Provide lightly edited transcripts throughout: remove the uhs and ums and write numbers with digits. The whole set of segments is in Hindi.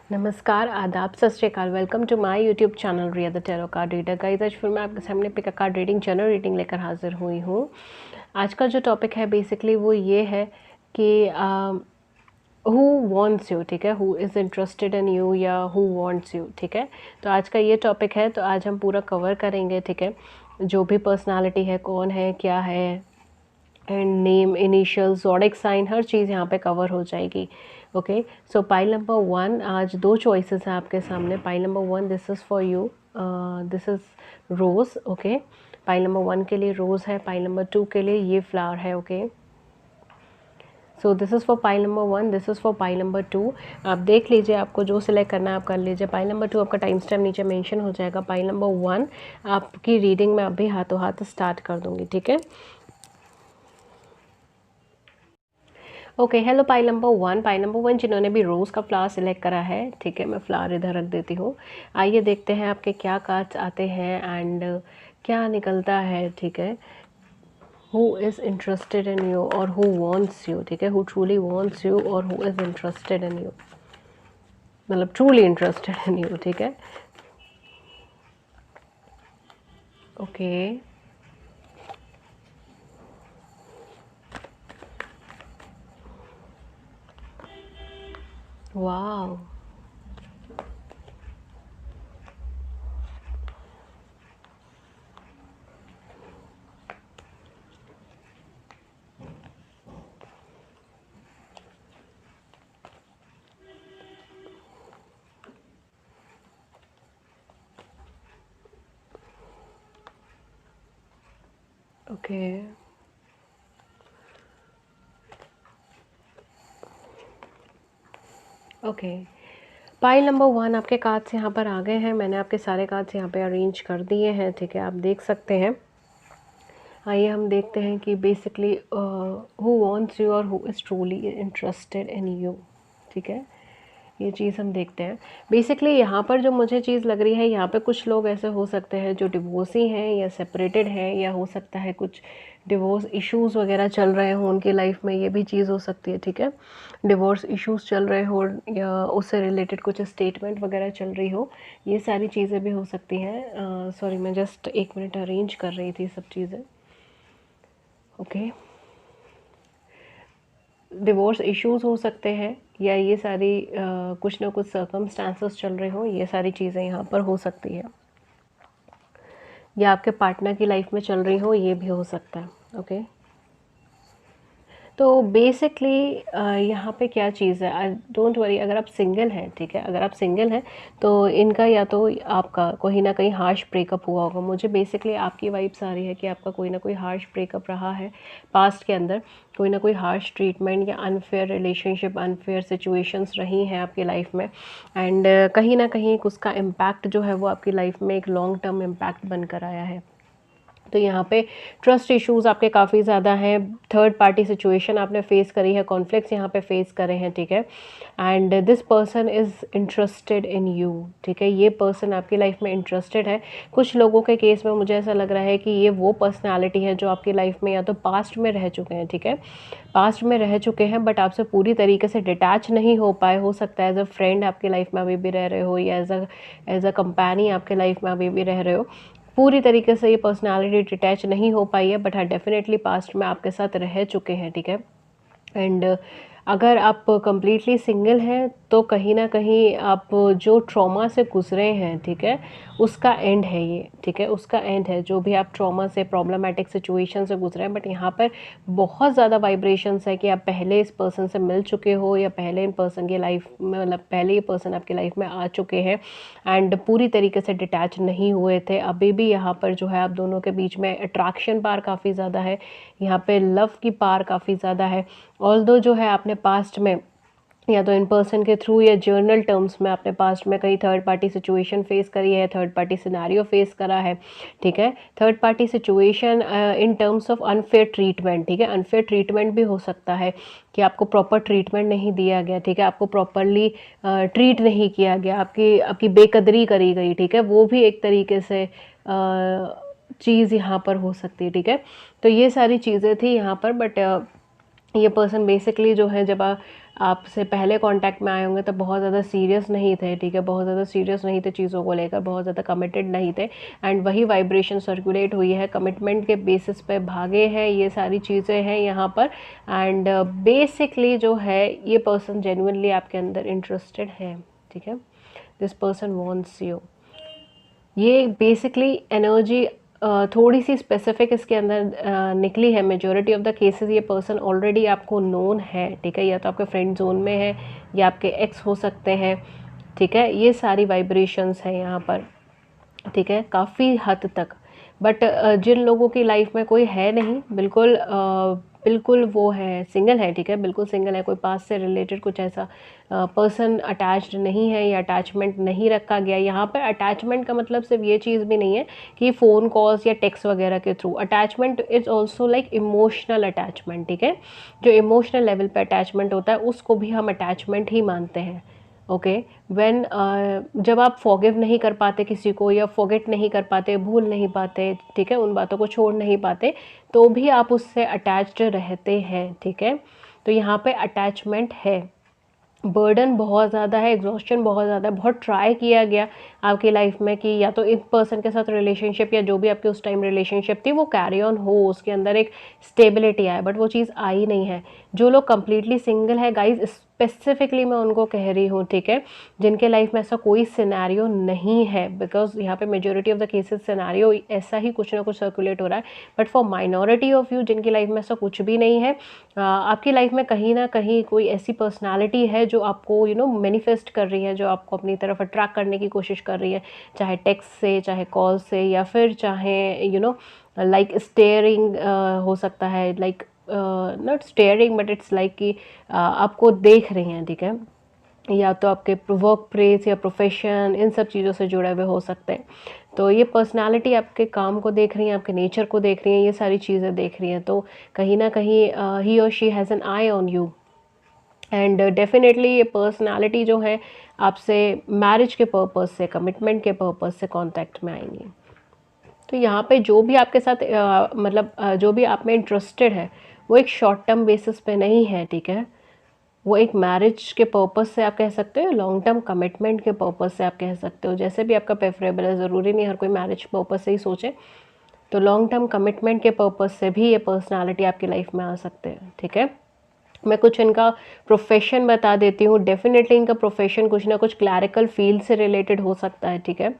नमस्कार, आदाब, Sat Sri Akal. Welcome to my YouTube channel Riya the tarot card reader. Guys, आज फिर मैं आपके सामने pick a card reading, general reading लेकर हाजिर हुई हूँ। आज का जो टॉपिक है बेसिकली वो ये है कि हु वांट्स यू, ठीक है, who is interested in you या हु वांट्स यू, ठीक है। तो आज का ये टॉपिक है, तो आज हम पूरा कवर करेंगे, ठीक है। जो भी पर्सनालिटी है, कौन है, क्या है, and name, initial, zodiac sign, हर चीज़ यहाँ पे कवर हो जाएगी। ओके, सो पाइल नंबर 1, आज दो चॉइसेस हैं आपके सामने। Pile number 1, this is for you, this is rose. Okay, pile number 1 के लिए रोज़ है, पाइल नंबर 2 के लिए ये फ्लावर है। Okay, so this is for pile number 1, this is for pile number 2। आप देख लीजिए, आपको जो सिलेक्ट करना है आप कर लीजिए। पाइल नंबर 2 आपका टाइम स्टैम्प नीचे मेंशन हो जाएगा। पाइल नंबर 1 आपकी रीडिंग में अभी हाथों हाथ स्टार्ट कर दूँगी, ठीक है। Okay, hello pile number 1, pile number 1 जिन्होंने भी रोज़ का फ्लावर सिलेक्ट करा है, ठीक है, मैं फ्लावर इधर रख देती हूँ। आइए देखते हैं आपके क्या कार्ड्स आते हैं एंड क्या निकलता है, ठीक है। Who is interested in you और हु वांट्स यू, ठीक है, हु ट्रूली वांट्स यू और who is interested in you, मतलब ट्रूली इंटरेस्टेड इन यू, ठीक है। Okay, wow, okay, okay. Pile number 1 आपके कार्ड्स यहाँ पर आ गए हैं। मैंने आपके सारे कार्ड्स यहाँ पे अरेंज कर दिए हैं, ठीक है, आप देख सकते हैं। आइए हम देखते हैं कि बेसिकली हु वांट्स यू और who is truly interested in you, ठीक है। ये चीज़ हम देखते हैं। बेसिकली यहाँ पर जो मुझे चीज़ लग रही है, यहाँ पे कुछ लोग ऐसे हो सकते हैं जो डिवोर्सी हैं या सेपरेटेड हैं, या हो सकता है कुछ डिवोर्स इश्यूज़ वगैरह चल रहे हों उनकी लाइफ में, ये भी चीज़ हो सकती है, ठीक है। डिवोर्स इश्यूज़ चल रहे हो या उससे रिलेटेड कुछ स्टेटमेंट वगैरह चल रही हो, ये सारी चीज़ें भी हो सकती हैं। सॉरी, मैं जस्ट 1 मिनट अरेंज कर रही थी सब चीज़ें। ओके, डिवोर्स इश्यूज़ हो सकते हैं या ये सारी कुछ ना कुछ सर्कमस्टांसेस चल रहे हो, ये सारी चीज़ें यहाँ पर हो सकती है, या आपके पार्टनर की लाइफ में चल रही हो, ये भी हो सकता है। ओके, तो बेसिकली यहाँ पे क्या चीज़ है, डोंट वरी, अगर आप सिंगल हैं, ठीक है, अगर आप सिंगल हैं तो इनका या तो आपका कोई ना कहीं हार्श ब्रेकअप हुआ होगा। मुझे बेसिकली आपकी वाइब्स आ रही है कि आपका कोई ना कोई हार्श ब्रेकअप रहा है पास्ट के अंदर, कोई ना कोई हार्श ट्रीटमेंट या अनफेयर रिलेशनशिप, अनफेयर सिचुएशंस रही हैं आपकी लाइफ में, एंड कहीं ना कहीं उसका इम्पैक्ट जो है वो आपकी लाइफ में एक लॉन्ग टर्म इम्पैक्ट बनकर आया है। तो यहाँ पे ट्रस्ट इश्यूज़ आपके काफ़ी ज़्यादा हैं, थर्ड पार्टी सिचुएशन आपने फेस करी है, कॉन्फ्लिक्ट्स यहाँ पे फेस करे हैं, ठीक है। And this person is interested in you, ठीक है, ये पर्सन आपकी लाइफ में इंटरेस्टेड है। कुछ लोगों के केस में मुझे ऐसा लग रहा है कि ये वो पर्सनैलिटी है जो आपकी लाइफ में या तो पास्ट में रह चुके हैं, ठीक है, पास्ट में रह चुके हैं, बट आपसे पूरी तरीके से डिटैच नहीं हो पाए। हो सकता है एज अ फ्रेंड आपकी लाइफ में अभी भी रह रहे हो, या एज अ कंपेनी आपके लाइफ में अभी भी रह रहे हो। पूरी तरीके से ये पर्सनालिटी डिटैच नहीं हो पाई है, बट हाँ डेफिनेटली पास्ट में आपके साथ रह चुके हैं, ठीक है। एंड अगर आप कंप्लीटली सिंगल हैं तो कहीं ना कहीं आप जो ट्रॉमा से गुजरे हैं, ठीक है, उसका एंड है ये, ठीक है, उसका एंड है। जो भी आप ट्रॉमा से, प्रॉब्लमेटिक सिचुएशन से गुजरे हैं, बट यहाँ पर बहुत ज़्यादा वाइब्रेशंस है कि आप पहले इस पर्सन से मिल चुके हो, या पहले इन पर्सन की लाइफ में, मतलब पहले ये पर्सन आपकी लाइफ में आ चुके हैं एंड पूरी तरीके से डिटैच नहीं हुए थे। अभी भी यहाँ पर जो है आप दोनों के बीच में अट्रैक्शन पार काफ़ी ज़्यादा है, यहाँ पे लव की पार काफ़ी ज़्यादा है। ऑल्दो जो है आपने पास्ट में या तो इन पर्सन के थ्रू या जर्नल टर्म्स में आपने पास्ट में कहीं थर्ड पार्टी सिचुएशन फेस करी है, थर्ड पार्टी सिनेरियो फेस करा है, ठीक है। Third party situation in terms of unfair treatment, ठीक है, अनफेयर ट्रीटमेंट भी हो सकता है कि आपको प्रॉपर ट्रीटमेंट नहीं दिया गया, ठीक है, आपको प्रॉपरली ट्रीट नहीं किया गया, आपकी आपकी बेकदरी करी गई, ठीक है, वो भी एक तरीके से चीज़ यहाँ पर हो सकती है, ठीक है। तो ये सारी चीज़ें थी यहाँ पर, बट ये पर्सन बेसिकली जो है जब आपसे पहले कांटेक्ट में आए होंगे तब बहुत ज़्यादा सीरियस नहीं थे, ठीक है, बहुत ज़्यादा सीरियस नहीं थे चीज़ों को लेकर, बहुत ज़्यादा कमिटेड नहीं थे, एंड वही वाइब्रेशन सर्कुलेट हुई है, कमिटमेंट के बेसिस पे भागे हैं, ये सारी चीज़ें हैं यहाँ पर। एंड बेसिकली जो है ये पर्सन जेन्युइनली आपके अंदर इंटरेस्टेड है, ठीक है, दिस पर्सन वॉन्ट्स यू। ये बेसिकली एनर्जी थोड़ी सी स्पेसिफिक इसके अंदर निकली है। मेजॉरिटी ऑफ द केसेस ये पर्सन ऑलरेडी आपको नोन है, ठीक है, या तो आपके फ्रेंड जोन में है या आपके एक्स हो सकते हैं, ठीक है, ये सारी वाइब्रेशंस हैं यहाँ पर, ठीक है, काफ़ी हद तक। बट जिन लोगों की लाइफ में कोई है नहीं, बिल्कुल बिल्कुल वो है सिंगल है, ठीक है, बिल्कुल सिंगल है, कोई पास से रिलेटेड कुछ ऐसा पर्सन अटैच्ड नहीं है या अटैचमेंट नहीं रखा गया। यहाँ पर अटैचमेंट का मतलब सिर्फ ये चीज़ भी नहीं है कि फ़ोन कॉल्स या टेक्स्ट वगैरह के through. Attachment is also like emotional attachment, ठीक है, जो इमोशनल लेवल पे अटैचमेंट होता है उसको भी हम अटैचमेंट ही मानते हैं। ओके, व्हेन जब आप फॉरगिव नहीं कर पाते किसी को या फॉरगेट नहीं कर पाते, भूल नहीं पाते, ठीक है, उन बातों को छोड़ नहीं पाते, तो भी आप उससे अटैच्ड रहते हैं, ठीक है, तो यहाँ पे अटैचमेंट है। बर्डन बहुत ज़्यादा है, एग्जॉस्शन बहुत ज़्यादा है, बहुत ट्राई किया गया आपकी लाइफ में कि या तो इस पर्सन के साथ रिलेशनशिप या जो भी आपकी उस टाइम रिलेशनशिप थी वो कैरी ऑन हो, उसके अंदर एक स्टेबिलिटी आए, बट वो चीज़ आई नहीं है। जो लोग कंप्लीटली सिंगल है गाइज, स्पेसिफिकली मैं उनको कह रही हूँ, ठीक है, जिनके लाइफ में ऐसा कोई सिनेरियो नहीं है, बिकॉज यहाँ पे majority of the cases scenario ऐसा ही कुछ ना कुछ सर्कुलेट हो रहा है, but for minority of you जिनकी लाइफ में ऐसा कुछ भी नहीं है, आपकी लाइफ में कहीं ना कहीं कोई ऐसी पर्सनालिटी है जो आपको मैनिफेस्ट कर रही है, जो आपको अपनी तरफ अट्रैक्ट करने की कोशिश कर रही है, चाहे टेक्स्ट से, चाहे कॉल से, या फिर चाहे लाइक स्टेयरिंग हो सकता है, like not steering but it's like कि आपको देख रही हैं, ठीक है, या तो आपके वर्क प्लेस या प्रोफेशन, इन सब चीज़ों से जुड़े हुए हो सकते हैं। तो ये पर्सनालिटी आपके काम को देख रही हैं, आपके नेचर को देख रही हैं, ये सारी चीज़ें देख रही हैं, तो कहीं ना कहीं ही और she has an I on you, and definitely ये पर्सनालिटी जो है आपसे मैरिज के पर्पस से, कमिटमेंट के पर्पस से कांटेक्ट में आएंगी। तो यहाँ पे जो भी आपके साथ जो भी आप में इंटरेस्टेड है वो एक शॉर्ट टर्म बेसिस पे नहीं है, ठीक है, वो एक मैरिज के पर्पस से आप कह सकते हो, लॉन्ग टर्म कमिटमेंट के पर्पस से आप कह सकते हो, जैसे भी आपका प्रेफरेबल है, ज़रूरी नहीं हर कोई मैरिज पर्पस से ही सोचे, तो लॉन्ग टर्म कमिटमेंट के पर्पस से भी ये पर्सनालिटी आपकी लाइफ में आ सकते हैं, ठीक है। मैं कुछ इनका प्रोफेशन बता देती हूँ। डेफिनेटली इनका प्रोफेशन कुछ ना कुछ क्लैरिकल फील्ड से रिलेटेड हो सकता है, ठीक है,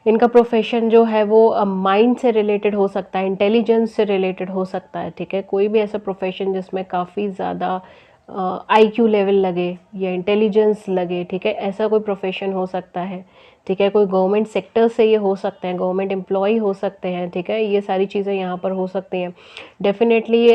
इनका प्रोफेशन जो है वो माइंड से रिलेटेड हो सकता है, इंटेलिजेंस से रिलेटेड हो सकता है, ठीक है, कोई भी ऐसा प्रोफेशन जिसमें काफ़ी ज़्यादा आईक्यू लेवल लगे या इंटेलिजेंस लगे, ठीक है, ऐसा कोई प्रोफेशन हो सकता है, ठीक है, कोई गवर्नमेंट सेक्टर से ये हो सकते हैं, गवर्नमेंट एम्प्लॉय हो सकते हैं, ठीक है, ये सारी चीज़ें यहाँ पर हो सकती हैं। डेफिनेटली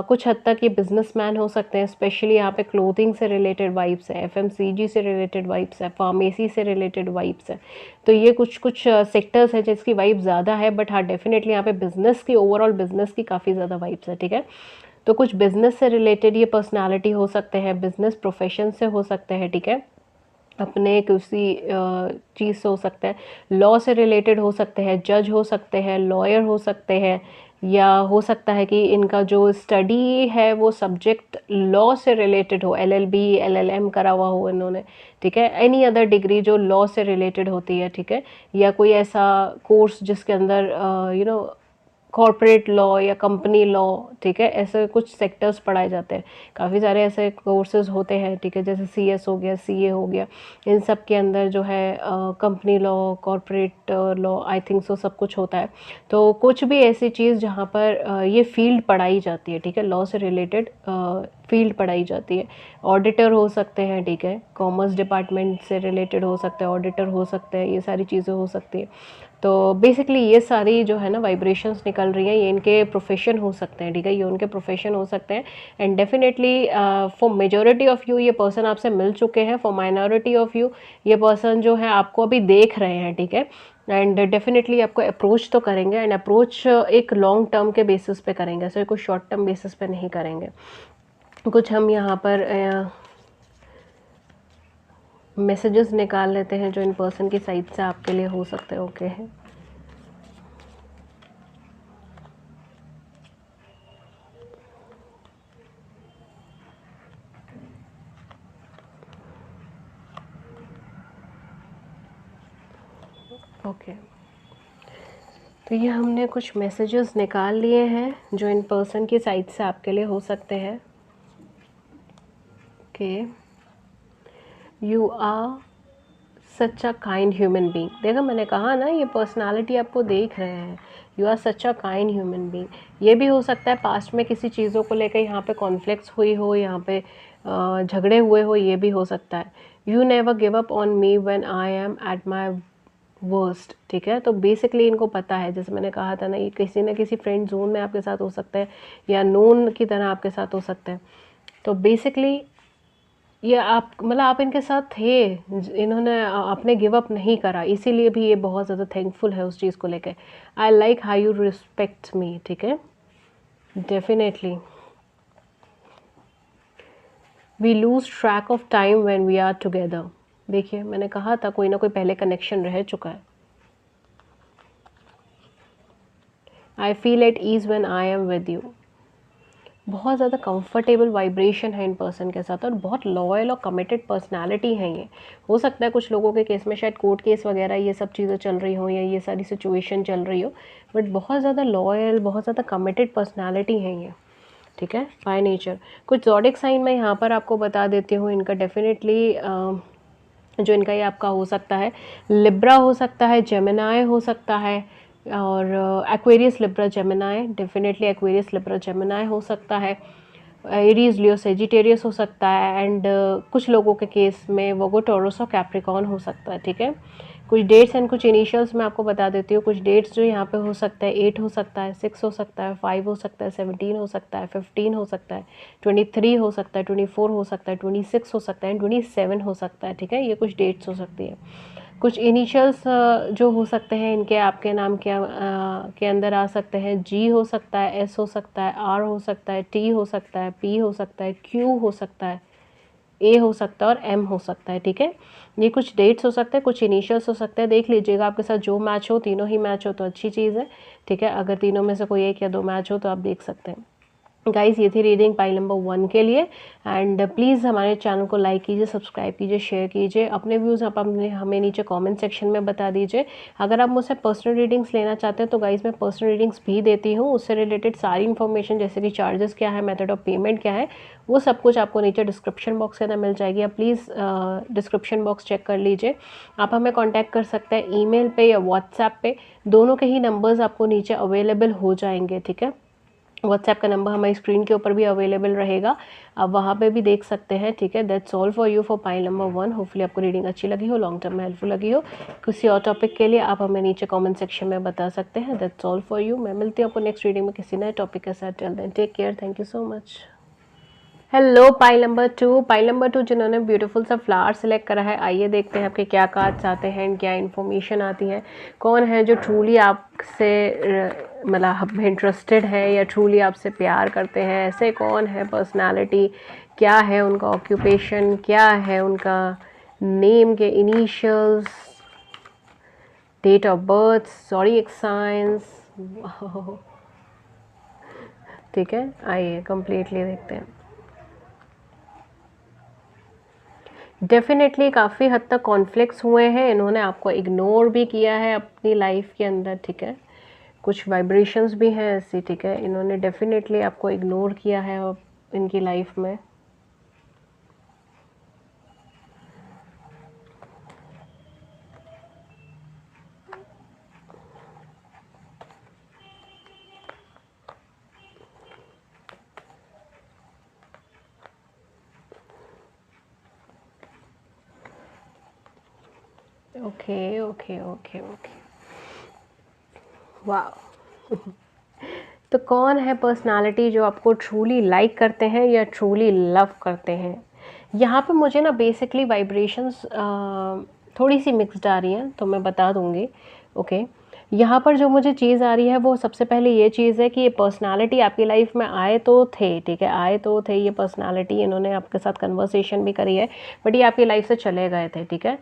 कुछ हद तक ये बिजनेसमैन हो सकते हैं, स्पेशली यहाँ पे क्लोथिंग से रिलेटेड वाइब्स है, एफएमसीजी से रिलेटेड वाइब्स है, फार्मेसी से रिलेटेड वाइब्स है, तो ये कुछ कुछ सेक्टर्स है जिसकी वाइब ज़्यादा है, बट हाँ डेफिनेटली यहाँ पे बिजनेस की, ओवरऑल बिजनेस की काफ़ी ज़्यादा वाइब्स है, ठीक है, तो कुछ बिजनेस से रिलेटेड ये पर्सनालिटी हो सकते हैं, बिजनेस प्रोफेशन से हो सकते हैं, ठीक है, अपने किसी चीज़ से हो सकता है, लॉ से रिलेटेड हो सकते हैं, जज हो सकते हैं, लॉयर हो सकते हैं, या हो सकता है कि इनका जो स्टडी है वो सब्जेक्ट लॉ से रिलेटेड हो, एलएलबी एलएलएम करा हुआ हो इन्होंने, ठीक है, एनी अदर डिग्री जो लॉ से रिलेटेड होती है, ठीक है, या कोई ऐसा कोर्स जिसके अंदर कॉर्पोरेट लॉ या कंपनी लॉ, ठीक है, ऐसे कुछ सेक्टर्स पढ़ाए जाते हैं, काफ़ी सारे ऐसे कोर्सेज होते हैं, ठीक है, जैसे सीएस हो गया, सीए हो गया, इन सब के अंदर जो है company law, corporate law, I think so सब कुछ होता है। तो कुछ भी ऐसी चीज़ जहाँ पर ये फील्ड पढ़ाई जाती है, ठीक है, लॉ से रिलेटेड फील्ड पढ़ाई जाती है। ऑडिटर हो सकते हैं, ठीक है, कॉमर्स डिपार्टमेंट से रिलेटेड हो सकते हैं, ऑडिटर हो सकते हैं, ये सारी चीज़ें हो सकती है। तो बेसिकली ये सारी जो है ना वाइब्रेशंस निकल रही हैं, ये इनके प्रोफेशन हो सकते हैं, ठीक है, ये उनके प्रोफेशन हो सकते हैं, and definitely for majority of you ये पर्सन आपसे मिल चुके हैं, फॉर माइनॉरिटी ऑफ यू ये पर्सन जो है आपको अभी देख रहे हैं, ठीक है, एंड डेफिनेटली आपको अप्रोच तो करेंगे, एंड अप्रोच एक लॉन्ग टर्म के बेसिस पे करेंगे, ऐसे कुछ शॉर्ट टर्म बेसिस पे नहीं करेंगे। कुछ हम यहाँ पर मैसेजेस निकाल लेते हैं जो इन पर्सन की साइड से आपके लिए हो सकते हैं। ओके है, ओके, तो ये हमने कुछ मैसेजेस निकाल लिए हैं जो इन पर्सन की साइड से आपके लिए हो सकते हैं। Okay, you are such a kind human being. देखो मैंने कहा ना, ये पर्सनालिटी आपको देख रहे हैं। You are such a kind human being. ये भी हो सकता है पास्ट में किसी चीज़ों को लेकर यहाँ पे कॉन्फ्लिक्ट्स हुई हो, यहाँ पे झगड़े हुए हो, ये भी हो सकता है। You never give up on me when I M at my worst. ठीक है, तो बेसिकली इनको पता है, जैसे मैंने कहा था ना, ये किसी न किसी फ्रेंड जोन में आपके साथ हो सकता है या नोन की तरह आपके साथ हो सकता है। तो बेसिकली ये आप मतलब आप इनके साथ थे, इन्होंने आपने गिव अप नहीं करा, इसीलिए भी ये बहुत ज़्यादा थैंकफुल है उस चीज़ को लेकर। I like how you respect me. ठीक है, definitely we lose track of time when we are together. देखिए मैंने कहा था कोई ना कोई पहले कनेक्शन रह चुका है। I feel at ease when I am with you. बहुत ज़्यादा कंफर्टेबल वाइब्रेशन है इन पर्सन के साथ, और बहुत लॉयल और कमिटेड पर्सनालिटी है ये। हो सकता है कुछ लोगों के केस में शायद कोर्ट केस वगैरह ये सब चीज़ें चल रही हो या ये सारी सिचुएशन चल रही हो, बट बहुत ज़्यादा लॉयल, बहुत ज़्यादा कमिटेड पर्सनालिटी है ये। ठीक है, बाय नेचर। कुछ ज़ोडिक साइन मैं यहाँ पर आपको बता देती हूँ इनका। डेफिनेटली जो इनका ये आपका हो सकता है, लिब्रा हो सकता है, जेमिनाई हो सकता है, और Aquarius Libra Gemini. Definitely Aquarius Libra Gemini हो सकता है। एरीज लियो सेजिटेरियस हो सकता है, एंड कुछ लोगों के केस में वर्गो टॉरस और कैप्रिकॉर्न हो सकता है। ठीक है, कुछ डेट्स एंड कुछ इनिशियल्स मैं आपको बता देती हूँ। कुछ डेट्स जो यहाँ पे हो सकता है, 8 हो सकता है, 6 हो सकता है, 5 हो सकता है, 17 हो सकता है, 15 हो सकता है, 23 हो सकता है, 24 हो सकता है, 26 हो सकता है, 27 हो सकता है। ठीक है, ये कुछ डेट्स हो सकती है। कुछ इनिशियल्स जो हो सकते हैं इनके आपके नाम के अंदर आ सकते हैं। जी हो सकता है, एस हो सकता है, आर हो सकता है, टी हो सकता है, पी हो सकता है, क्यू हो सकता है, ए हो सकता है और एम हो सकता है। ठीक है, ये कुछ डेट्स हो सकते हैं, कुछ इनिशियल्स हो सकते हैं। देख लीजिएगा आपके साथ जो मैच हो, तीनों ही मैच हो तो अच्छी चीज़ है। ठीक है, अगर तीनों में से कोई एक या दो मैच हो तो आप देख सकते हैं। गाइस ये थी रीडिंग पाइल नंबर 1 के लिए। एंड प्लीज़ हमारे चैनल को लाइक कीजिए, सब्सक्राइब कीजिए, शेयर कीजिए। अपने व्यूज़ आप अपने हमें नीचे कमेंट सेक्शन में बता दीजिए। अगर आप मुझसे पर्सनल रीडिंग्स लेना चाहते हैं तो गाइस मैं पर्सनल रीडिंग्स भी देती हूँ। उससे रिलेटेड सारी इन्फॉर्मेशन, जैसे कि चार्जेस क्या है, मेथड ऑफ पेमेंट क्या है, वो सब कुछ आपको नीचे डिस्क्रिप्शन बॉक्स के अंदर मिल जाएगी। आप प्लीज़ डिस्क्रिप्शन बॉक्स चेक कर लीजिए। आप हमें कॉन्टैक्ट कर सकते हैं ईमेल पे या व्हाट्सएप पे, दोनों के ही नंबर्स आपको नीचे अवेलेबल हो जाएंगे। ठीक है, व्हाट्सएप का नंबर हमारी स्क्रीन के ऊपर भी अवेलेबल रहेगा, आप वहाँ पे भी देख सकते हैं। ठीक है, that's all for you for pile number 1। Hopefully आपको रीडिंग अच्छी लगी हो, लॉन्ग टर्म में हेल्पफुल लगी हो। किसी और टॉपिक के लिए आप हमें नीचे कमेंट सेक्शन में बता सकते हैं। That's all for you. मैं मिलती हूँ आपको नेक्स्ट रीडिंग में किसी नए टॉपिक के साथ। Till then take care, thank you so much. Hello pile number 2। Pile number 2 जिन्होंने ब्यूटीफुल सा फ्लावर सेलेक्ट करा है, आइए देखते हैं आपके क्या कार्ड्स आते हैं, क्या इन्फॉर्मेशन आती है। कौन है जो ट्रूली आपसे मतलब इंटरेस्टेड है या ट्रूली आपसे प्यार करते हैं, ऐसे कौन है पर्सनालिटी, क्या है उनका ऑक्यूपेशन, क्या है उनका नेम के initials, date of birth, zodiac science. ठीक है, आइए कंप्लीटली देखते हैं। डेफिनेटली काफ़ी हद तक कॉन्फ्लिक्ट्स हुए हैं, इन्होंने आपको इग्नोर भी किया है अपनी लाइफ के अंदर। ठीक है, कुछ वाइब्रेशंस भी हैं ऐसी। ठीक है, इन्होंने डेफिनेटली आपको इग्नोर किया है इनकी लाइफ में। ओके ओके ओके ओके, वाह। तो कौन है पर्सनालिटी जो आपको ट्रूली लाइक करते हैं या ट्रूली लव करते हैं? यहाँ पे मुझे ना बेसिकली वाइब्रेशंस थोड़ी सी मिक्स्ड आ रही हैं, तो मैं बता दूँगी। ओके, यहाँ पर जो मुझे चीज़ आ रही है वो सबसे पहले ये चीज़ है कि ये पर्सनालिटी आपकी लाइफ में आए तो थे। ठीक है, आए तो थे ये पर्सनालिटी, इन्होंने आपके साथ कन्वर्सेशन भी करी है, बट ये आपकी लाइफ से चले गए थे। ठीक है,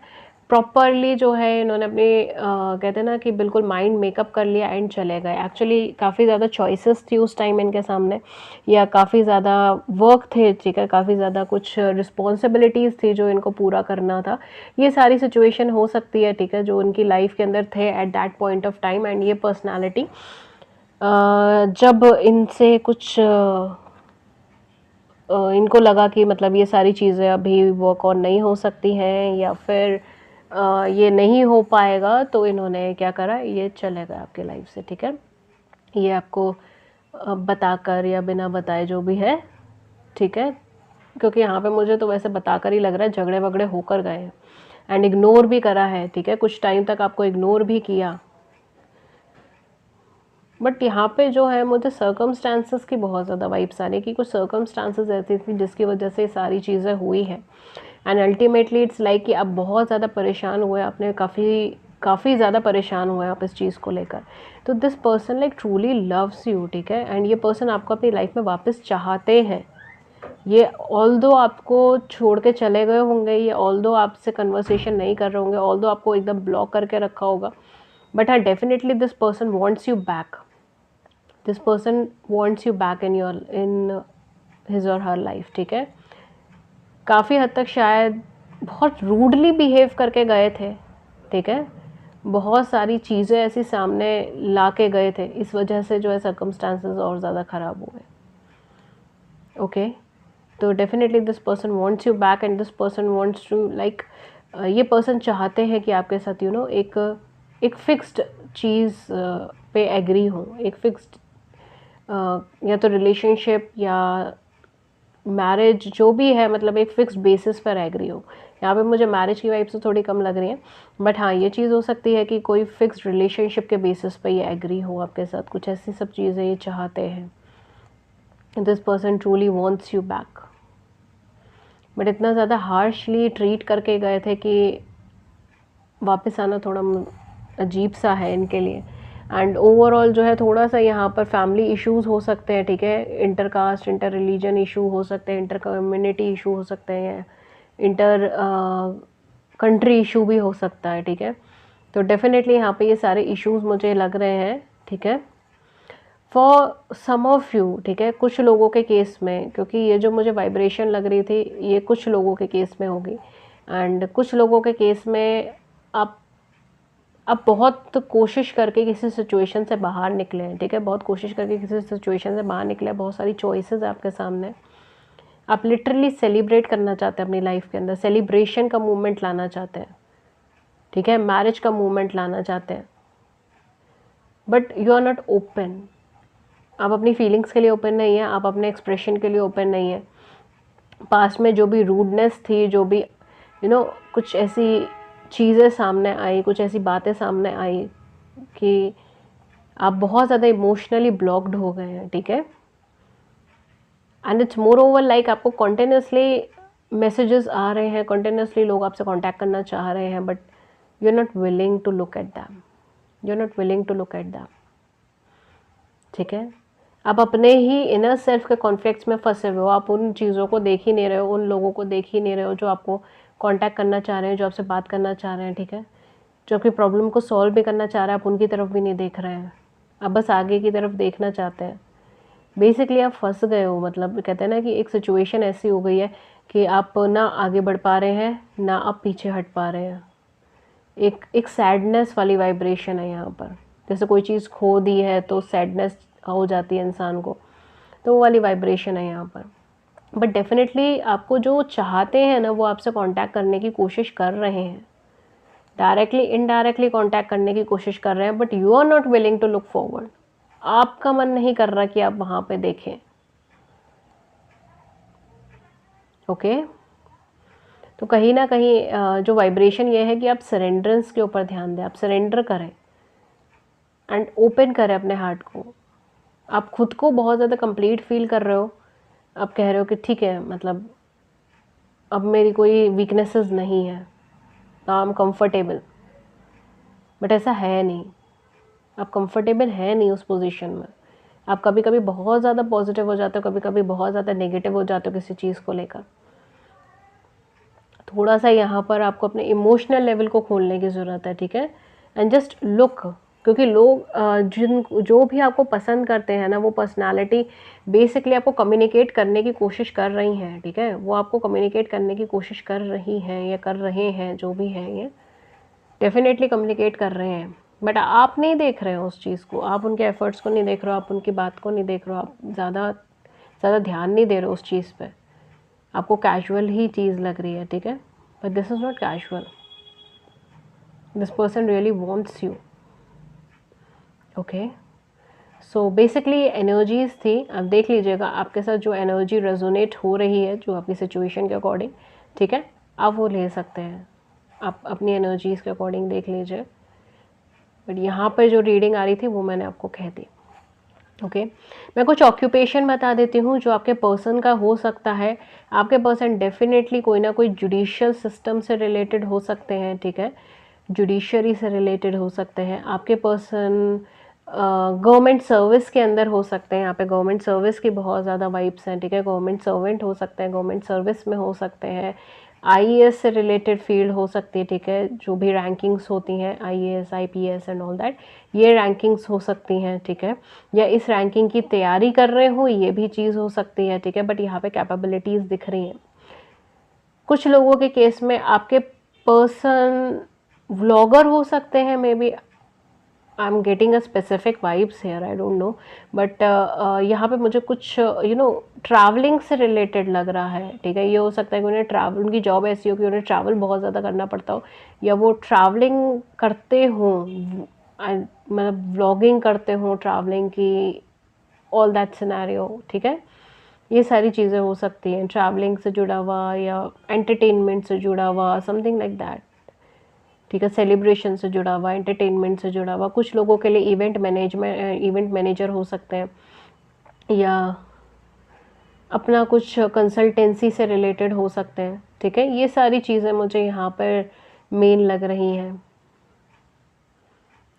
प्रॉपरली जो है इन्होंने अपने कहते हैं ना कि बिल्कुल माइंड मेकअप कर लिया एंड चले गए। एक्चुअली काफ़ी ज़्यादा चॉइसेस थी उस टाइम इनके सामने, या काफ़ी ज़्यादा वर्क थे, ठीक है, काफ़ी ज़्यादा कुछ रिस्पॉन्सिबिलिटीज़ थी जो इनको पूरा करना था। ये सारी सिचुएशन हो सकती है, ठीक है, जो उनकी लाइफ के अंदर थे at that point of time. And ये पर्सनैलिटी जब इनसे कुछ इनको लगा कि मतलब ये सारी चीज़ें अभी वर्क ऑन नहीं हो सकती हैं, या फिर ये नहीं हो पाएगा, तो इन्होंने क्या करा, ये चले गए आपके लाइफ से, ठीक है। ये आपको बताकर या बिना बताए जो भी है, ठीक है, क्योंकि यहाँ पे मुझे तो वैसे बताकर ही लग रहा है झगड़े वगड़े होकर गए हैं, एंड इग्नोर भी करा है, ठीक है, कुछ टाइम तक आपको इग्नोर भी किया। बट यहाँ पे जो है मुझे सर्कमस्टांसेस की बहुत ज़्यादा वाइब्स आ रही है कि कुछ सर्कमस्टांसेस ऐसी थी जिसकी वजह से सारी चीज़ें हुई हैं। एंड अल्टीमेटली इट्स लाइक कि आप बहुत ज़्यादा परेशान हुए, आपने काफ़ी ज़्यादा परेशान हुए आप इस चीज़ को लेकर। तो this person like truly loves you, ठीक है, एंड ये पर्सन आपको अपनी लाइफ में वापस चाहते हैं। ये ऑल्दो आपको छोड़ के चले गए होंगे, ये ऑल्दो आपसे कन्वर्सेशन नहीं कर रहे होंगे, ऑल्दो आपको एकदम ब्लॉक करके रखा होगा, बट हाँ definitely this person wants you back. This person wants you back in his और हर लाइफ, ठीक है। काफ़ी हद तक शायद बहुत रूडली बिहेव करके गए थे, ठीक है, बहुत सारी चीज़ें ऐसी सामने ला के गए थे, इस वजह से जो है सर्कमस्टांसेस और ज़्यादा ख़राब हुए। ओके, तो definitely this person wants you back and this person wants to like, ये पर्सन चाहते हैं कि आपके साथ एक फिक्स्ड चीज़ पे एग्री हो, एक फिक्स्ड या तो रिलेशनशिप या मैरिज जो भी है, मतलब एक फिक्स्ड बेसिस पर एग्री हो। यहाँ पे मुझे मैरिज की वाइब्स तो थोड़ी कम लग रही हैं, बट हाँ ये चीज़ हो सकती है कि कोई फिक्स्ड रिलेशनशिप के बेसिस पे ये एग्री हो आपके साथ, कुछ ऐसी सब चीज़ें ये चाहते हैं। This person truly wants you back, but इतना ज़्यादा हार्शली ट्रीट करके गए थे कि वापस आना थोड़ा अजीब सा है इनके लिए। एंड ओवरऑल जो है थोड़ा सा यहाँ पर फैमिली इश्यूज़ हो सकते हैं, ठीक है, inter caste inter religion issue हो सकते हैं, इंटर कम्युनिटी इशू हो सकते हैं, इंटर कंट्री इशू भी हो सकता है, ठीक है। तो डेफिनेटली यहाँ पे ये सारे इश्यूज़ मुझे लग रहे हैं, ठीक है, फॉर सम ऑफ यू, ठीक है, कुछ लोगों के केस में, क्योंकि ये जो मुझे वाइब्रेशन लग रही थी ये कुछ लोगों के केस में होगी। एंड कुछ लोगों के केस में आप बहुत कोशिश करके किसी सिचुएशन से बाहर निकले हैं, ठीक है, बहुत कोशिश करके किसी सिचुएशन से बाहर निकले हैं, बहुत सारी चॉइसेस है आपके सामने, आप लिटरली सेलिब्रेट करना चाहते हैं अपनी लाइफ के अंदर, सेलिब्रेशन का मूवमेंट लाना चाहते हैं, ठीक है, मैरिज का मूवमेंट लाना चाहते हैं, but you are not open. आप अपनी फीलिंग्स के लिए ओपन नहीं है, आप अपने एक्सप्रेशन के लिए ओपन नहीं है। पास्ट में जो भी रूडनेस थी, जो भी कुछ ऐसी चीज़ें सामने आई, कुछ ऐसी बातें सामने आई कि आप बहुत ज़्यादा इमोशनली ब्लॉक्ड हो गए हैं, ठीक है। And it's more over like आपको कॉन्टिन्यूसली मैसेजेस आ रहे हैं, कॉन्टिन्यूसली लोग आपसे कांटेक्ट करना चाह रहे हैं, but you are not willing to look at them, you are not willing to look at them, ठीक है। आप अपने ही इनर सेल्फ के कॉन्फ्लिक्ट्स में फंसे हुए हो, आप उन चीज़ों को देख ही नहीं रहे हो, उन लोगों को देख ही नहीं रहे हो जो आपको कांटेक्ट करना चाह रहे हैं, जो आपसे बात करना चाह रहे हैं, ठीक है, जो आपकी प्रॉब्लम को सॉल्व भी करना चाह रहे हैं, आप उनकी तरफ भी नहीं देख रहे हैं, आप बस आगे की तरफ देखना चाहते हैं। बेसिकली आप फंस गए हो, मतलब कहते हैं ना कि एक सिचुएशन ऐसी हो गई है कि आप ना आगे बढ़ पा रहे हैं, ना आप पीछे हट पा रहे हैं। एक सैडनेस वाली वाइब्रेशन है यहाँ पर, जैसे कोई चीज़ खो दी है तो सैडनेस हो जाती है इंसान को, तो वो वाली वाइब्रेशन है यहाँ पर। बट डेफिनेटली आपको जो चाहते हैं ना वो आपसे कांटेक्ट करने की कोशिश कर रहे हैं, डायरेक्टली इनडायरेक्टली कांटेक्ट करने की कोशिश कर रहे हैं, but you are not willing to look forward. आपका मन नहीं कर रहा कि आप वहाँ पे देखें, ओके। तो कहीं ना कहीं जो वाइब्रेशन ये है कि आप सरेंडरेंस के ऊपर ध्यान दें, आप सरेंडर करें एंड ओपन करें अपने हार्ट को। आप खुद को बहुत ज़्यादा कंप्लीट फील कर रहे हो, आप कह रहे हो कि ठीक है, मतलब अब मेरी कोई वीकनेसेस नहीं है, आई एम कंफर्टेबल, बट ऐसा है नहीं, आप कंफर्टेबल है नहीं उस पोजीशन में। आप कभी कभी बहुत ज़्यादा पॉजिटिव हो जाते हो, कभी कभी बहुत ज़्यादा नेगेटिव हो जाते हो किसी चीज़ को लेकर। थोड़ा सा यहाँ पर आपको अपने इमोशनल लेवल को खोलने की ज़रूरत है, ठीक है। एंड जस्ट लुक, क्योंकि लोग जो भी आपको पसंद करते हैं ना, वो पर्सनालिटी बेसिकली आपको कम्युनिकेट करने की कोशिश कर रही हैं, ठीक है। वो आपको कम्युनिकेट करने की कोशिश कर रही हैं या कर रहे हैं, जो भी हैं ये डेफिनेटली कम्युनिकेट कर रहे हैं, बट आप नहीं देख रहे हो उस चीज़ को, आप उनके एफर्ट्स को नहीं देख रहे हो, आप उनकी बात को नहीं देख रहे हो, आप ज़्यादा ध्यान नहीं दे रहे हो उस चीज़ पे, आपको कैजुअल ही चीज़ लग रही है, ठीक है। But this is not casual, this person really wants you, okay. So basically energies थी, अब देख लीजिएगा आपके साथ जो एनर्जी रेजोनेट हो रही है जो आपकी सिचुएशन के अकॉर्डिंग, ठीक है, आप वो ले सकते हैं, आप अपनी एनर्जीज़ के अकॉर्डिंग देख लीजिए। बट यहाँ पर जो रीडिंग आ रही थी वो मैंने आपको कह दी, ओके। मैं कुछ ऑक्यूपेशन बता देती हूँ जो आपके पर्सन का हो सकता है। आपके पर्सन डेफिनेटली कोई ना कोई जुडिशियल सिस्टम से रिलेटेड हो सकते हैं, ठीक है, जुडिशरी से रिलेटेड हो सकते हैं। आपके पर्सन गवर्नमेंट सर्विस के अंदर हो सकते हैं, यहाँ पे गवर्नमेंट सर्विस की बहुत ज़्यादा वाइब्स हैं, ठीक है। गवर्नमेंट सर्वेंट हो सकते हैं, गवर्नमेंट सर्विस में हो सकते हैं, आईएएस से रिलेटेड फील्ड हो सकती है, ठीक है, जो भी रैंकिंग्स होती हैं IAS IPS and all that, ये रैंकिंग्स हो सकती हैं, ठीक है, या इस रैंकिंग की तैयारी कर रहे हो, ये भी चीज़ हो सकती है, ठीक है। बट यहाँ पे कैपेबिलिटीज़ दिख रही हैं। कुछ लोगों के केस में आपके पर्सन व्लॉगर हो सकते हैं, maybe I am getting a specific vibes here, I don't know, but यहाँ पे मुझे कुछ ट्रैवलिंग से रिलेटेड लग रहा है, ठीक है। ये हो सकता है कि उन्हें ट्रैवल, उनकी जॉब ऐसी हो कि उन्हें ट्रैवल बहुत ज़्यादा करना पड़ता हो, या वो ट्रैवलिंग करते हों, मतलब व्लॉगिंग करते हों ट्रैवलिंग की, ऑल दैट सिनेरियो, ठीक है। ये सारी चीज़ें हो सकती हैं, ट्रैवलिंग से जुड़ा हुआ या एंटरटेनमेंट से जुड़ा हुआ, समथिंग लाइक दैट, ठीक है। सेलिब्रेशन से जुड़ा हुआ, एंटरटेनमेंट से जुड़ा हुआ, कुछ लोगों के लिए इवेंट मैनेजर हो सकते हैं, या अपना कुछ कंसल्टेंसी से रिलेटेड हो सकते हैं, ठीक है। ये सारी चीज़ें मुझे यहाँ पर मेन लग रही हैं,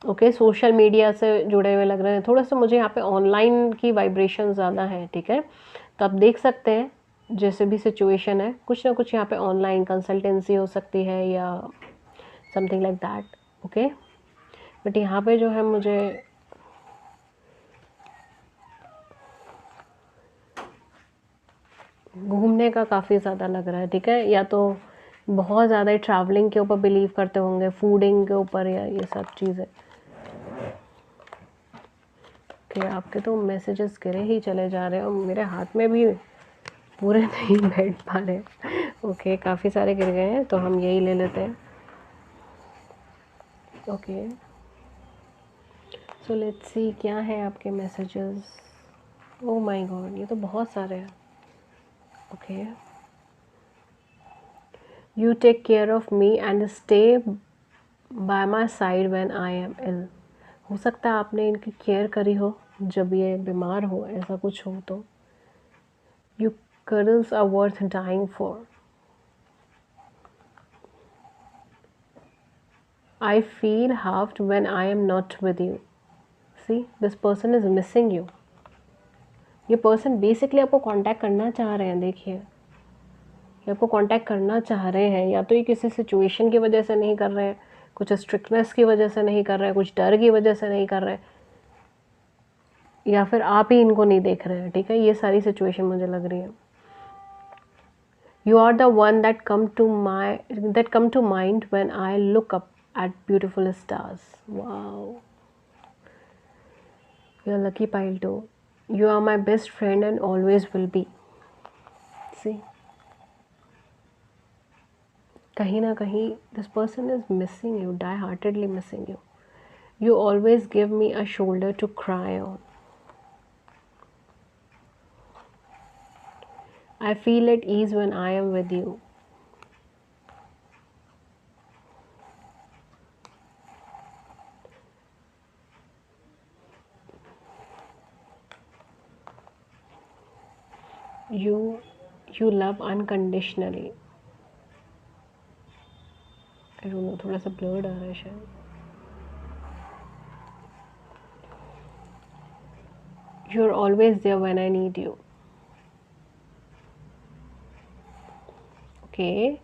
ओके। सोशल मीडिया से जुड़े हुए लग रहे हैं, थोड़ा सा मुझे यहाँ पे ऑनलाइन की वाइब्रेशन ज़्यादा है, ठीक है। तो आप देख सकते हैं जैसे भी सिचुएशन है, कुछ ना कुछ यहाँ पे ऑनलाइन कंसल्टेंसी हो सकती है या something like that, okay. But यहाँ पे जो है मुझे घूमने का काफ़ी ज़्यादा लग रहा है, ठीक है, या तो बहुत ज़्यादा ट्रैवलिंग के ऊपर बिलीव करते होंगे, फूडिंग के ऊपर, या ये सब चीज़ें, कि आपके तो मैसेजेस गिरे ही चले जा रहे हैं और मेरे हाथ में भी पूरे नहीं बैठ पा रहे। ओके, काफ़ी सारे गिर गए हैं तो हम यही ले लेते हैं, ओके। सो लेट्स सी क्या है आपके मैसेजेस। ओह माय गॉड, ये तो बहुत सारे हैं, okay. You take care of me and stay by my side when I am ill. हो सकता है आपने इनकी केयर करी हो जब ये बीमार हो, ऐसा कुछ हो तो। You curls are worth dying for. I feel halved when I am not with you. See, this person is missing you. ये पर्सन बेसिकली आपको कांटेक्ट करना चाह रहे हैं, देखिए, ये आपको कांटेक्ट करना चाह रहे हैं, या तो ये किसी सिचुएशन की वजह से नहीं कर रहे हैं, कुछ स्ट्रिक्टनेस की वजह से नहीं कर रहे हैं, कुछ डर की वजह से नहीं कर रहे हैं, या फिर आप ही इनको नहीं देख रहे हैं, ठीक है। ये सारी सिचुएशन मुझे लग रही है। You are the one that come to mind when I look up at beautiful stars. Wow, you are lucky pile too. You are my best friend and always will be. See, कहीं ना कहीं this person is missing you, die heartedly missing you. You always give me a shoulder to cry on. I feel at ease when I am with you. You love unconditionally. I don't know, थोड़ा सा blurred आ रहा है शायद. You're always there when I need you. Okay.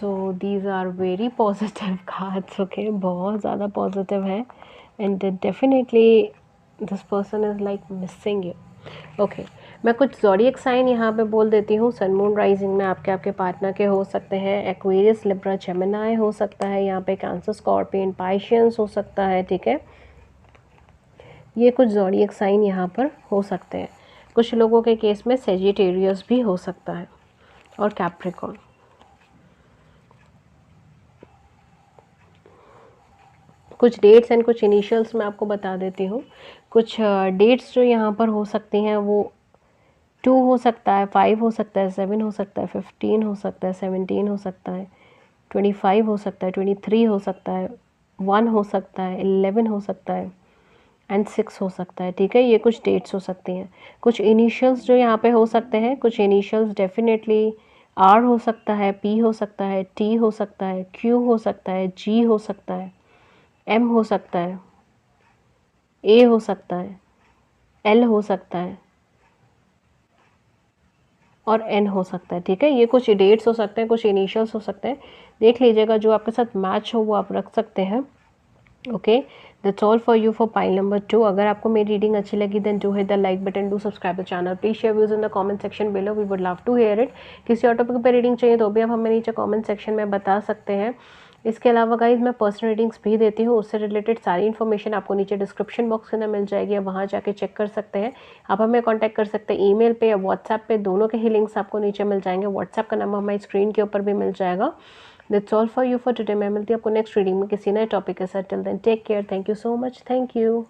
So these are very positive cards, okay, बहुत ज़्यादा पॉजिटिव है and definitely this person is like missing you. Okay, मैं कुछ ज़ोडिएक साइन यहाँ पे बोल देती हूँ। सन मून राइजिंग में आपके पार्टनर के हो सकते हैं एक्वेरियस, लिब्रा, जेमिनी हो सकता है यहाँ पे, कैंसर, स्कॉर्पियन, पाइशियंस हो सकता है, ठीक है। ये कुछ ज़ोडिएक साइन यहाँ पर हो सकते हैं। कुछ लोगों के केस में सेजिटेरियस भी हो सकता है और कैप्रिकॉर्न। कुछ डेट्स एंड कुछ इनिशियल्स मैं आपको बता देती हूँ। कुछ डेट्स जो यहाँ पर हो सकती हैं वो 2 हो सकता है, 5 हो सकता है, 7 हो सकता है, 15 हो सकता है, 17 हो सकता है, 25 हो सकता है, 23 हो सकता है, 1 हो सकता है, 11 हो सकता है एंड 6 हो सकता है, ठीक है। ये कुछ डेट्स हो सकती हैं। कुछ इनिशियल्स जो यहाँ पे हो सकते हैं, कुछ इनिशियल्स डेफिनेटली आर हो सकता है, पी हो सकता है, टी हो सकता है, क्यू हो सकता है, जी हो सकता है, एम हो सकता है, ए हो सकता है, एल हो सकता है और एन हो सकता है, ठीक है। ये कुछ डेट्स हो सकते हैं, कुछ इनिशियल्स हो सकते हैं। देख लीजिएगा जो आपके साथ मैच हो वो आप रख सकते हैं। Okay, that's all for you for pile number 2। अगर आपको मेरी रीडिंग अच्छी लगी then do hit the like button, do subscribe the channel, please share views in the comment section below, we would love to hear it. किसी और टॉपिक पर रीडिंग चाहिए तो भी आप हमें नीचे कमेंट सेक्शन में बता सकते हैं। इसके अलावा गाइज मैं पर्सनल रीडिंग्स भी देती हूँ, उससे रिलेटेड सारी इन्फॉर्मेशन आपको नीचे डिस्क्रिप्शन बॉक्स के अंदर मिल जाएगी, आप वहाँ जाके चेक कर सकते हैं। आप हमें कांटेक्ट कर सकते हैं ईमेल पे या व्हाट्सएप पे, दोनों के ही लिंक्स आपको नीचे मिल जाएंगे। व्हाट्सएप का नंबर हमारी स्क्रीन के ऊपर भी मिल जाएगा। That's all for you for today. मैं मिलती हूँ आपको नेक्स्ट रीडिंग में किसी नए टॉपिक के साथ। Till then take care, thank you so much, thank you.